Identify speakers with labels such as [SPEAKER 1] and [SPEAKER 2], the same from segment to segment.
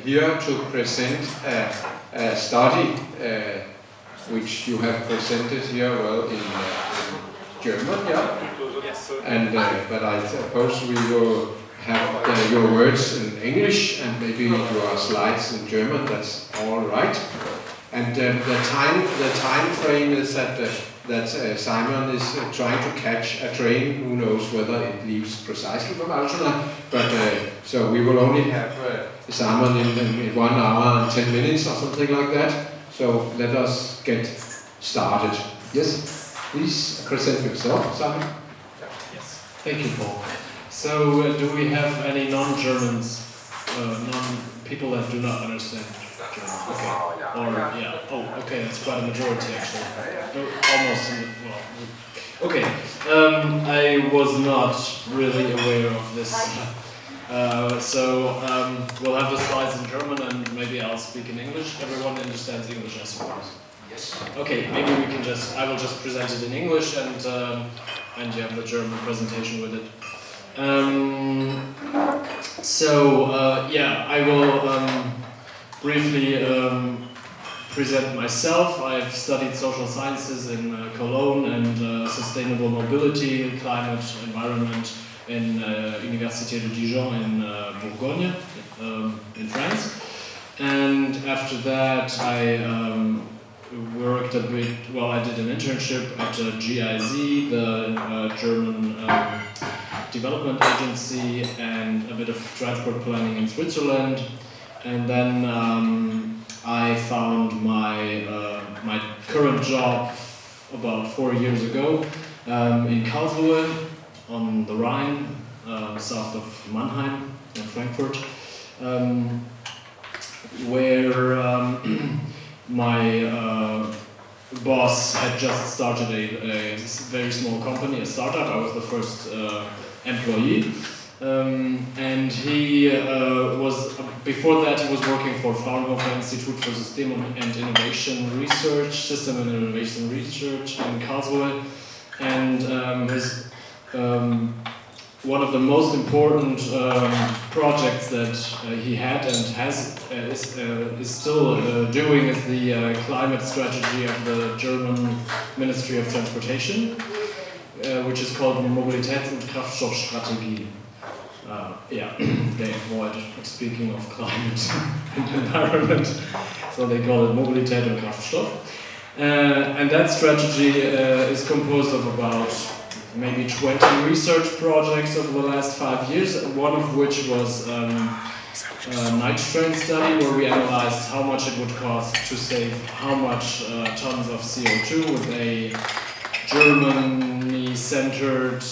[SPEAKER 1] Here to present a study which you have presented here well in German, yeah.
[SPEAKER 2] Yes.
[SPEAKER 1] And but I suppose we will have your words in English and maybe your slides in German. That's all right. And the time frame is that Simon is trying to catch a train. Who knows whether it leaves precisely from Altona? But so we will only have Simon in 1 hour and 10 minutes or something like that. So let us get started. Yes, please present yourself, Simon.
[SPEAKER 2] Yes. Thank you, Paul. So, do we have any non-Germans, people that do not understand German? Okay. Or yeah. Oh, okay. That's quite a majority actually. No, almost. Well. Okay. I was not really aware of this. So we'll have the slides in German and maybe I'll speak in English. Everyone understands English, I suppose.
[SPEAKER 1] Yes.
[SPEAKER 2] Okay, maybe we can I will just present it in English and you have the German presentation with it. Yeah, I will briefly present myself. I've studied social sciences in Cologne and sustainable mobility, climate, environment in Université de Dijon in Bourgogne, in France. And after that I worked a bit, well, I did an internship at GIZ, the German development agency, and a bit of transport planning in Switzerland. And then I found my current job about 4 years ago in Karlsruhe on the Rhine, south of Mannheim and Frankfurt, where my boss had just started a very small company, a startup. I was the first employee, and he was, before that he was working for Fraunhofer Institute for System and Innovation Research, System and Innovation Research in Karlsruhe, and his one of the most important projects that he had and is still doing is the climate strategy of the German Ministry of Transportation, which is called Mobilitäts- und Kraftstoffstrategie. Yeah, they avoid speaking of climate and environment, so they call it Mobilität und Kraftstoff. And that strategy is composed of about maybe 20 research projects over the last 5 years, one of which was a night train study where we analyzed how much it would cost to save how much tons of CO2 with a Germany-centered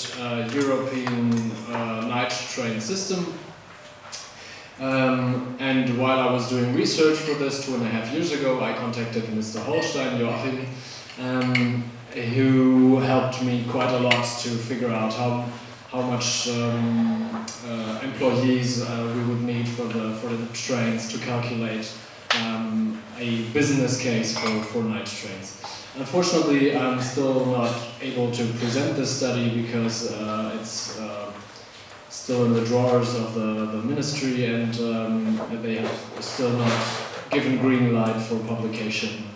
[SPEAKER 2] European night train system. And while I was doing research for this 2.5 years ago, I contacted Mr. Holstein, Joachim, who helped me quite a lot to figure out how much employees we would need for the trains to calculate a business case for night trains. Unfortunately, I'm still not able to present this study because it's still in the drawers of the ministry, and they have still not given green light for publication.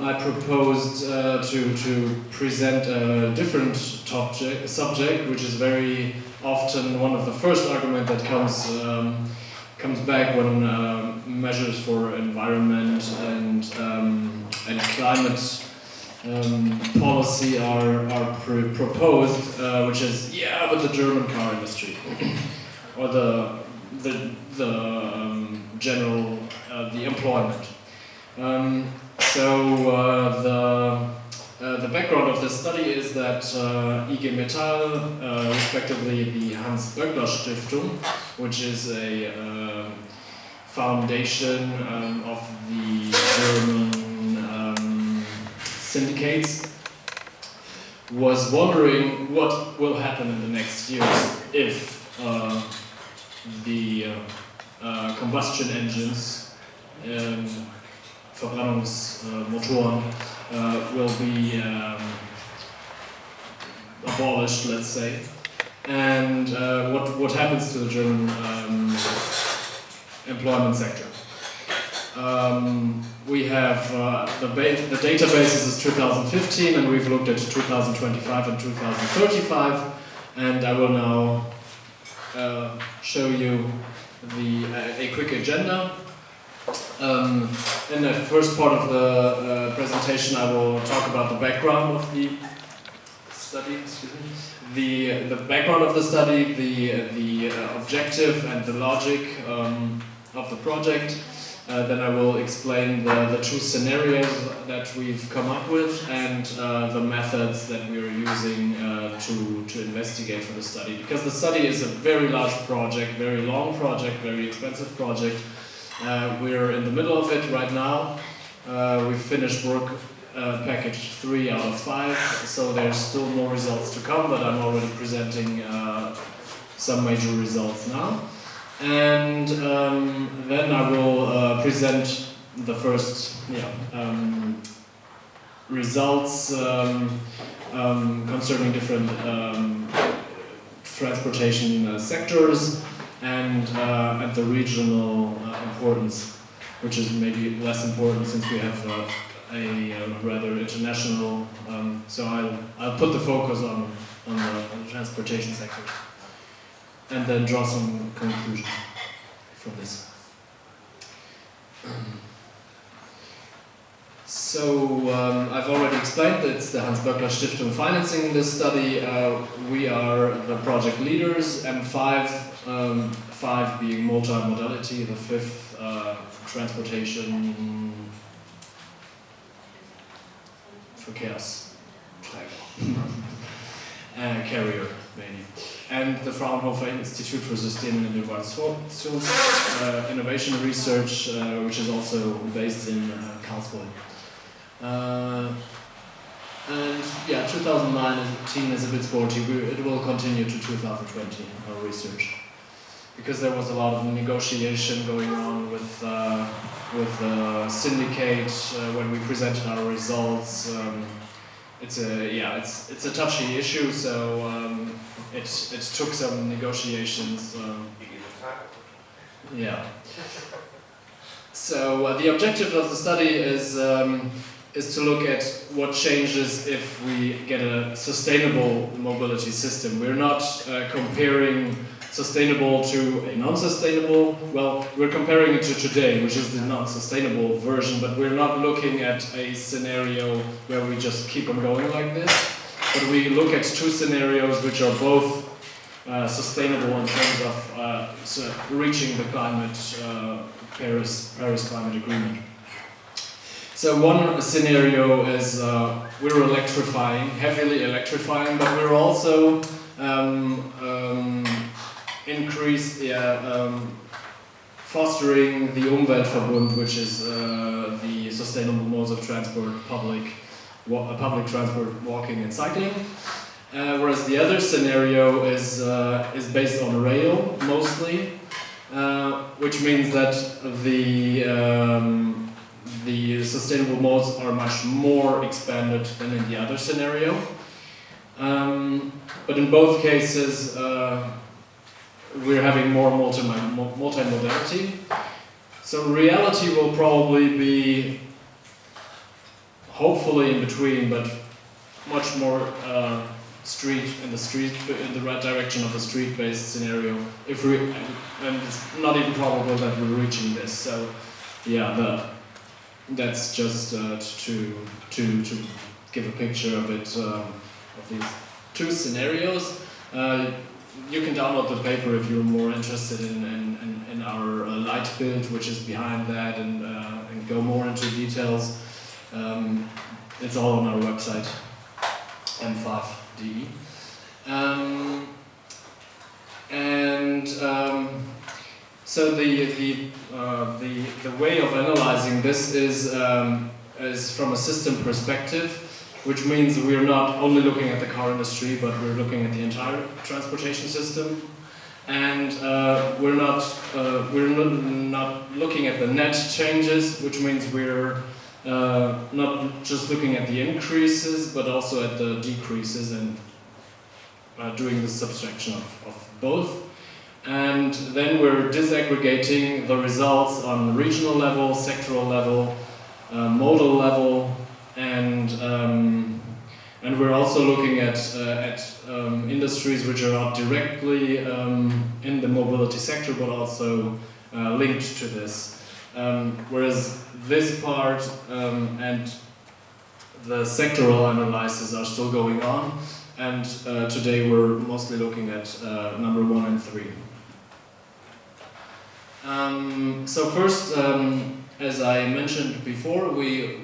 [SPEAKER 2] I proposed to present a different subject, which is very often one of the first arguments that comes back when measures for environment and climate policy are proposed, which is but the German car industry or the general the employment. The background of this study is that IG Metall, respectively the Hans Böckler Stiftung, which is a foundation of the German syndicates, was wondering what will happen in the next years if the combustion engines, Verbrennungsmotoren, will be abolished, let's say, and what happens to the German employment sector. We have the database is 2015, and we've looked at 2025 and 2035, and I will now show you a quick agenda. In the first part of the presentation, I will talk about the background of the study. The background of the study, the objective and the logic of the project. Then I will explain the two scenarios that we've come up with and the methods that we are using to investigate for the study. Because the study is a very large project, very long project, very expensive project. We're in the middle of it right now. We've finished work package 3 out of 5, so there's still more results to come, but I'm already presenting some major results now. And then I will present the first results concerning different transportation sectors and the regional importance, which is maybe less important since we have a rather international. So I'll put the focus on the transportation sector, and then draw some conclusions from this. So I've already explained that it's the Hans-Böckler Stiftung financing this study. We are the project leaders, M5, 5 being multi-modality, the 5th transportation Verkehrsträger, carrier mainly. And the Fraunhofer Institute for System and Innovation Research, which is also based in Karlsruhe. And yeah, 2019 is a bit sporty. It will continue to 2020, our research. Because there was a lot of negotiation going on with syndicate when we presented our results. It's a touchy issue, so it took some negotiations. So the objective of the study is to look at what changes if we get a sustainable mobility system. We're not comparing sustainable to a non-sustainable. Well, we're comparing it to today, which is the non-sustainable version, but we're not looking at a scenario where we just keep on going like this. But we look at two scenarios which are both sustainable in terms of reaching the Paris Climate Agreement. So one scenario is we're electrifying, heavily electrifying, but we're also fostering the Umweltverbund, which is the sustainable modes of transport, public transport, walking and cycling. Whereas the other scenario is based on rail mostly, which means that the sustainable modes are much more expanded than in the other scenario. But in both cases, we're having more multimodality. So reality will probably be, hopefully in between, but much more in the right direction of the street-based scenario. And it's not even probable that we're reaching this. So yeah, that's just to give a picture of it, of these two scenarios. You can download the paper if you're more interested in our light build, which is behind that, and go more into details. It's all on our website, m5.de. So the way of analyzing this is from a system perspective, which means we're not only looking at the car industry, but we're looking at the entire transportation system, and we're not looking at the net changes, which means we're not just looking at the increases, but also at the decreases, and doing the subtraction of both. And then we're disaggregating the results on regional level, sectoral level, modal level, and we're also looking at industries which are not directly in the mobility sector, but also linked to this. Whereas this part and the sectoral analysis are still going on, and today we're mostly looking at number 1 and 3. So first, as I mentioned before, we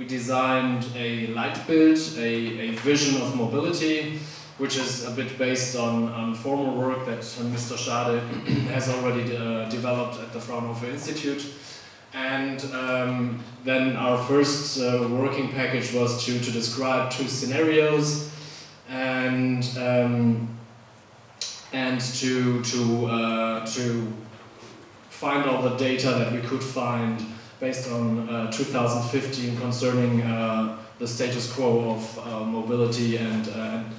[SPEAKER 2] designed a light build, a vision of mobility, which is a bit based on former work that Mr. Schade has already developed at the Fraunhofer Institute. And then our first working package was to describe 2 scenarios and to find all the data that we could find based on 2015 concerning the status quo of mobility and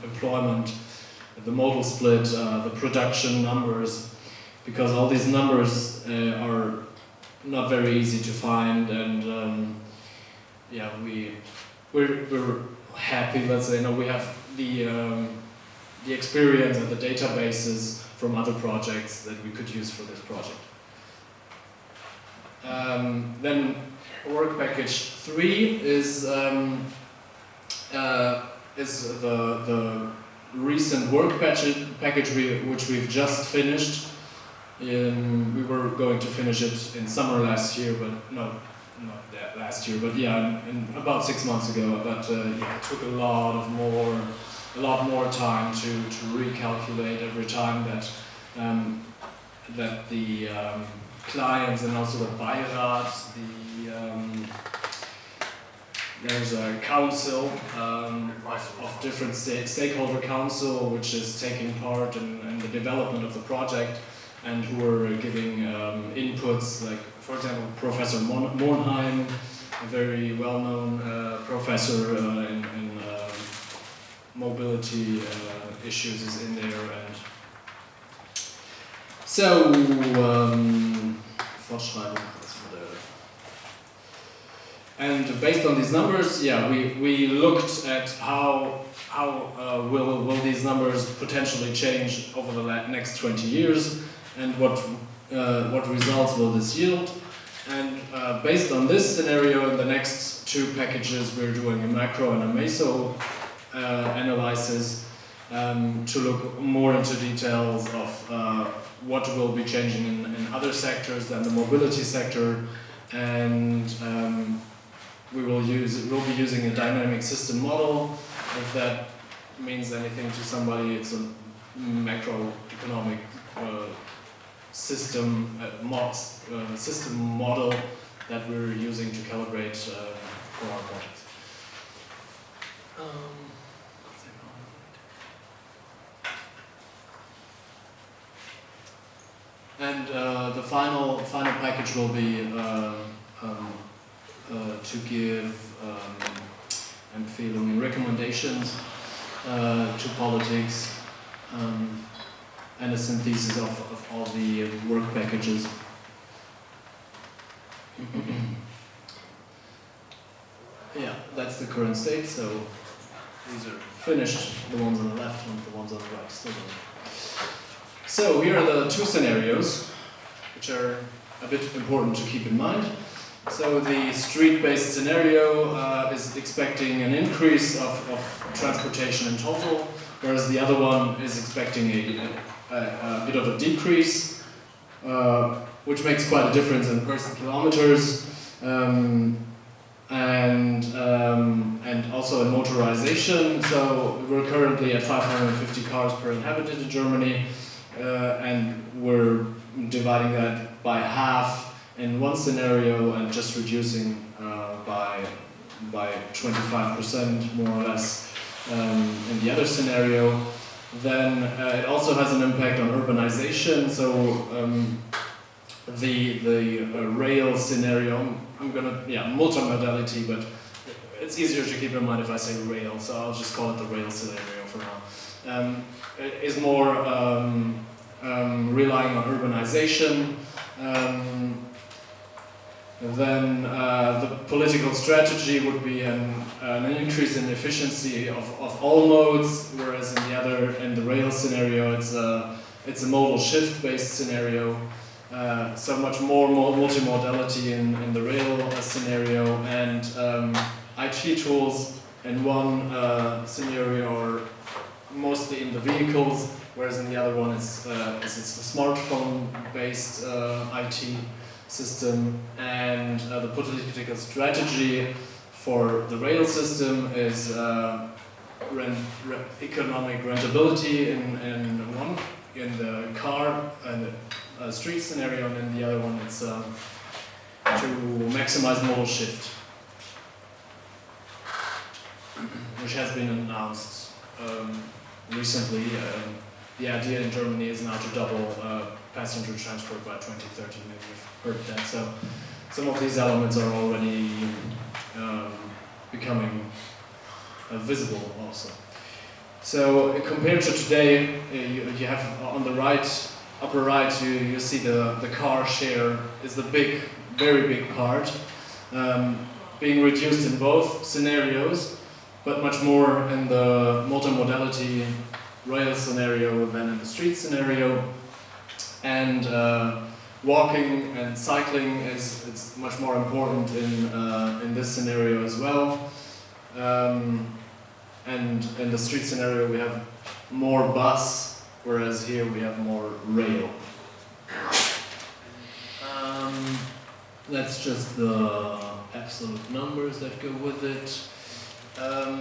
[SPEAKER 2] employment, the modal split, the production numbers, because all these numbers are not very easy to find, and yeah, we're happy. Let's say, we have the experience and the databases from other projects that we could use for this project. Then work package 3 is the recent work package which we've just finished. We were going to finish it in summer last year, but not last year, but yeah, in about 6 months ago. But yeah, it took a lot more time to recalculate every time that the clients and also the Beirat, there's a council of different stakeholder council which is taking part in the development of the project, and who are giving inputs, like for example Professor Bornheim, a very well-known professor in mobility issues, is in there. And so and based on these numbers, yeah, we looked at how will these numbers potentially change over the next 20 years, and what results will this yield. And based on this scenario, in the next 2 packages, we're doing a macro and a meso analysis to look more into details of what will be changing in other sectors than the mobility sector, and we'll be using a dynamic system model. If that means anything to somebody, it's a macroeconomic system model that we're using to calibrate for our projects. And the final package will be to give Empfehlungen, recommendations to politics, and a synthesis of all the work packages. Yeah, that's the current state. So these are finished, the ones on the left and the ones on the right still don't. So here are the 2 scenarios, which are a bit important to keep in mind. So the street-based scenario is expecting an increase of transportation in total, whereas the other one is expecting a bit of a decrease, which makes quite a difference in person kilometers, and also in motorization. So we're currently at 550 cars per inhabitant in Germany, and we're dividing that by half in one scenario and just reducing by 25% more or less in the other scenario. Then it also has an impact on urbanization. So the rail scenario, multimodality, but it's easier to keep in mind if I say rail, so I'll just call it the rail scenario for now, is more relying on urbanization. Then the political strategy would be an increase in efficiency of all modes, whereas in the rail scenario, it's a modal shift-based scenario. So much more multimodality in the rail scenario, and IT tools in one scenario are mostly in the vehicles, whereas in the other one it's a smartphone-based IT system. And the political strategy for the rail system is economic rentability in the car and street scenario, and in the other one it's to maximize modal shift, which has been announced recently. The idea in Germany is now to double passenger transport by 2030. Maybe you've heard that. So some of these elements are already becoming visible also. So compared to today, you have on the upper right, you see the car share is the very big part, being reduced in both scenarios, but much more in the multimodality rail scenario than in the street scenario. And walking and cycling is much more important in this scenario as well. And in the street scenario we have more bus, whereas here we have more rail. That's just the absolute numbers that go with it.
[SPEAKER 3] Sorry,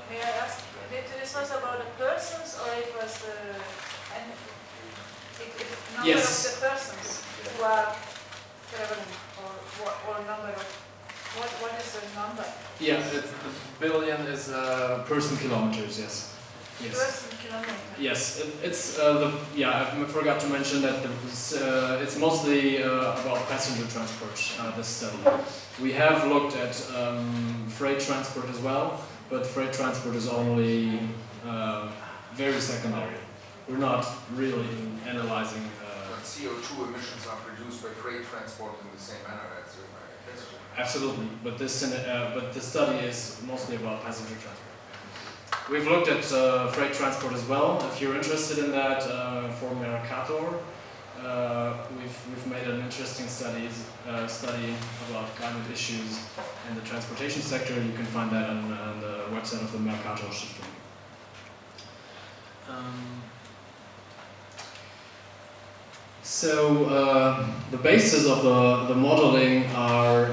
[SPEAKER 3] may I ask, this was about the persons, or it was the number
[SPEAKER 2] Yes.
[SPEAKER 3] of the persons who are traveling, or number of, what is the number?
[SPEAKER 2] Yeah, the billion is person kilometers, yes. Yes.
[SPEAKER 3] Person kilometer.
[SPEAKER 2] Yes, I forgot to mention that it's mostly about passenger transport, this study. We have looked at freight transport as well, but freight transport is only very secondary. We're not really analyzing.
[SPEAKER 4] CO2 emissions are produced by freight transport in the same manner. That's my question.
[SPEAKER 2] Absolutely, but this study is mostly about passenger transport. We've looked at freight transport as well. If you're interested in that, for Mercator, we've made an interesting study about climate issues in the transportation sector. You can find that on the website of the Mercator Stiftung. So the basis of the modeling are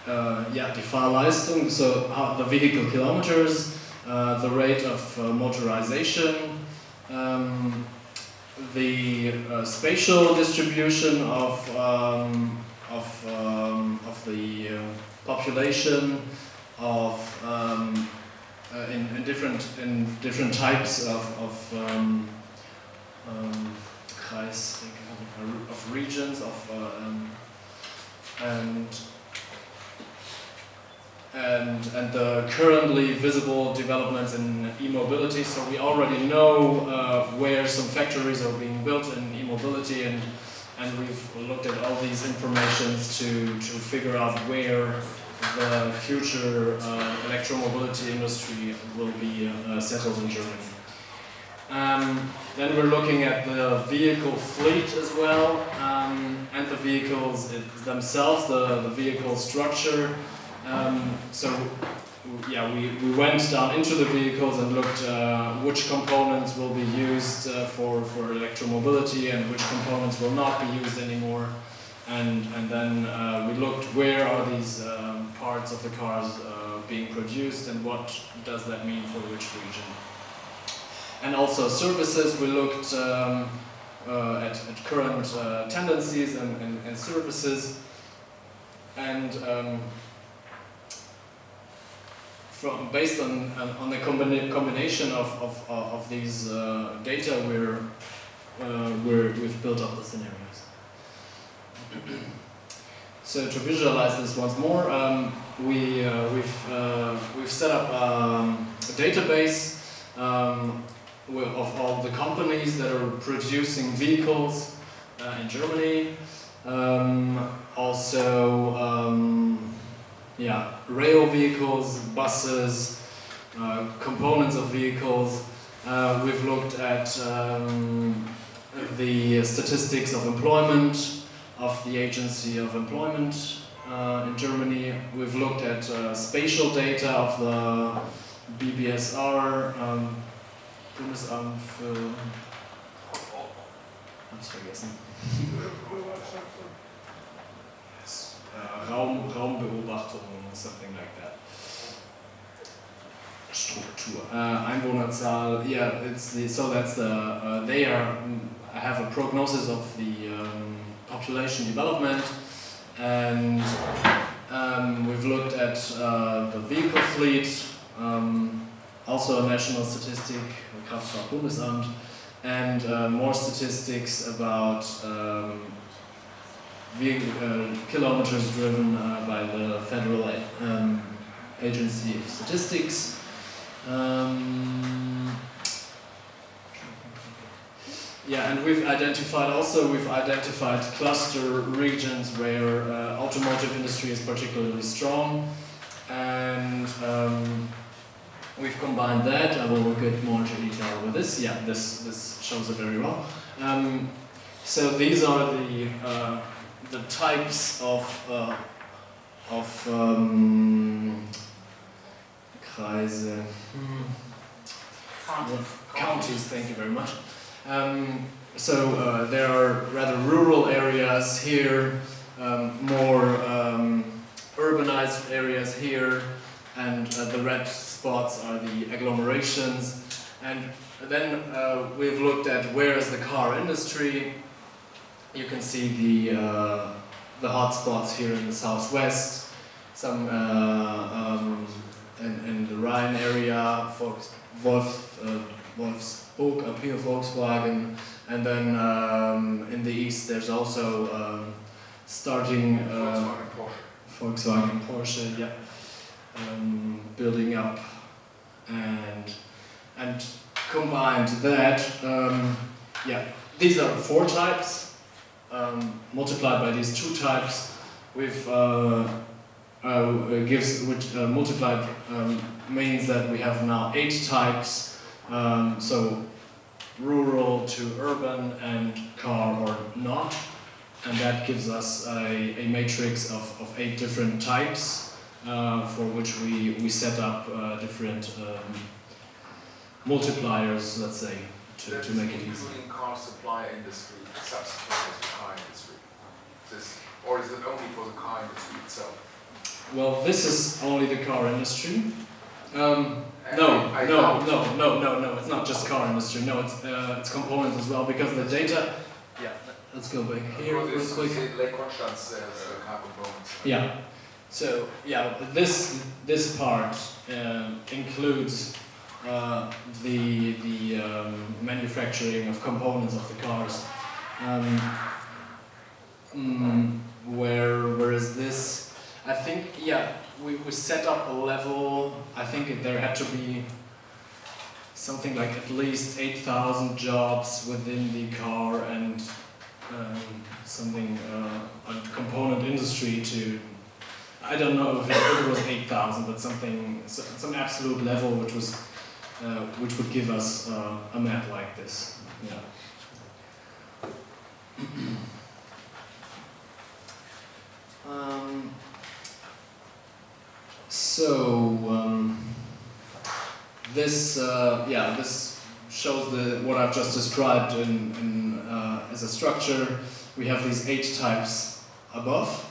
[SPEAKER 2] die Fahrleistung, so the vehicle kilometers, the rate of motorization, the spatial distribution of the population in different types of regions and the currently visible developments in e-mobility. So we already know where some factories are being built in e-mobility, and we've looked at all these informations to figure out where the future electromobility industry will be settled in Germany. Then we're looking at the vehicle fleet as well, and the vehicles themselves, the vehicle structure. We went down into the vehicles and looked which components will be used for electromobility and which components will not be used anymore. And then we looked where are these parts of the cars being produced and what does that mean for which region. And also services, we looked at current tendencies and services, and based on the combination of these data, we've built up the scenarios. So to visualize this once more, we've set up a database of all the companies that are producing vehicles in Germany. Rail vehicles, buses, components of vehicles. We've looked at the statistics of employment of the Agency of Employment in Germany. We've looked at spatial data of the BBSR, Bundesamt für... hab's vergessen. Raumbeobachtung, something like that. Struktur. Einwohnerzahl, yeah, they have a prognosis of the population development, and we've looked at the vehicle fleet, also a national statistic, Kraftfahrtbundesamt, and more statistics about kilometers driven by the Federal Agency of Statistics. And we've identified cluster regions where automotive industry is particularly strong, and we've combined that. I will get more into detail with this. Yeah, this shows it very well. So these are the types of Kreise. Counties, thank you very much. There are rather rural areas here, more urbanized areas here, and the red spots are the agglomerations. And then we've looked at where is the car industry. You can see the hot spots here in the southwest, some in the Rhine area, Wolfsburg up here, Volkswagen, and then in the east there's also starting Volkswagen Porsche, yeah, building up, and combined that, these are 4 types. Multiplied by these 2 types, multiplied means that we have now 8 types. So rural to urban and car or not, and that gives us a matrix of 8 different types for which we set up different multipliers, let's say, to make it easy.
[SPEAKER 4] Including car supply industry, sub-suppliers for car industry. Or is it only for the car industry itself?
[SPEAKER 2] Well, this is only the car industry. No, it's not just car industry. No, it's components as well, because the data. Yeah, let's go back here real quick.
[SPEAKER 4] Lake Constance says car components.
[SPEAKER 2] Yeah. So this part includes the manufacturing of components of the cars. Where is this? I think, we set up a level. I think there had to be something like at least 8,000 jobs within the car and something a component industry to. I don't know if it was 8,000, but some absolute level which would give us a map like this. Yeah. This shows what I've just described as a structure. We have these 8 types above.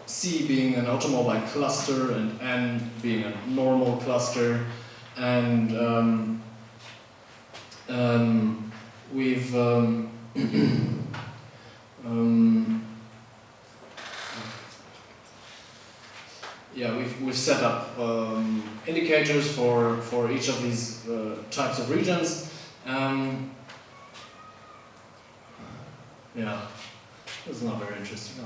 [SPEAKER 2] C being an automobile cluster and N being a normal cluster, and we've we've set up indicators for each of these types of regions. It's not very interesting.